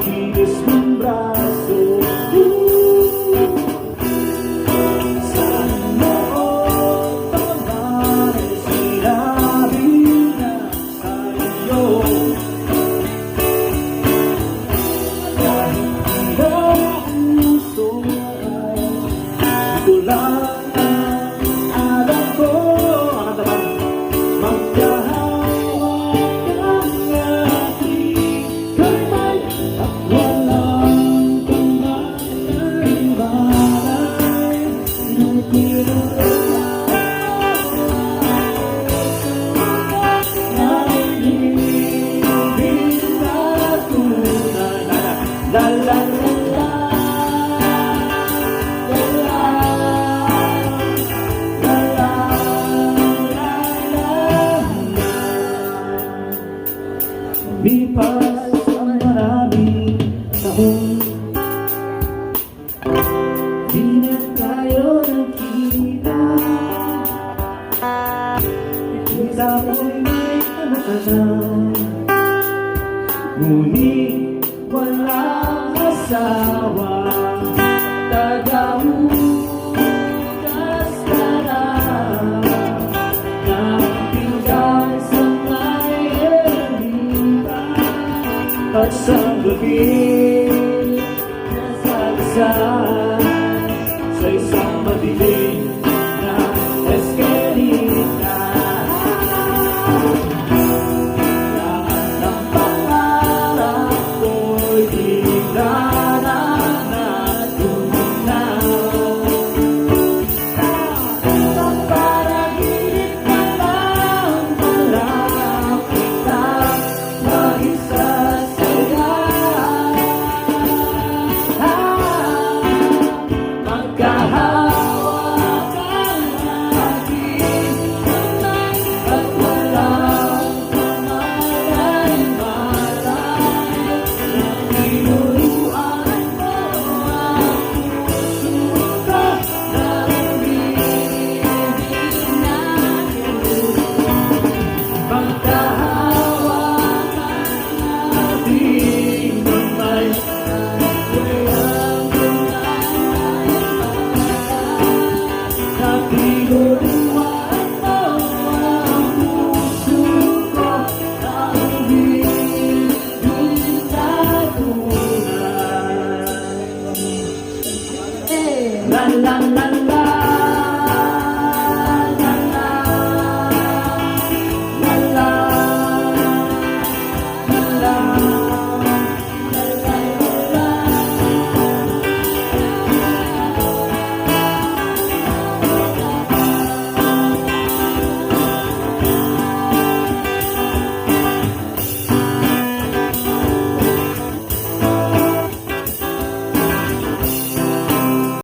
kinis mong braso. Sana noon pa ba'y sinabi na sa'yo, kahit di ang puso ay ito lang ang alam ko. Magkahawak ang ating kamay at walang kumalay-malay nung la la la lipas ang maraming taon, di na tayo nagkita. Kita mo'y may anak-anak, ngunit walang asawa. Tagahugas ka na ng pinggan sa may ermita, at sa gabi nasagasaan sa isang madilim na eskelita. Lahat ng pangarap ko'y di na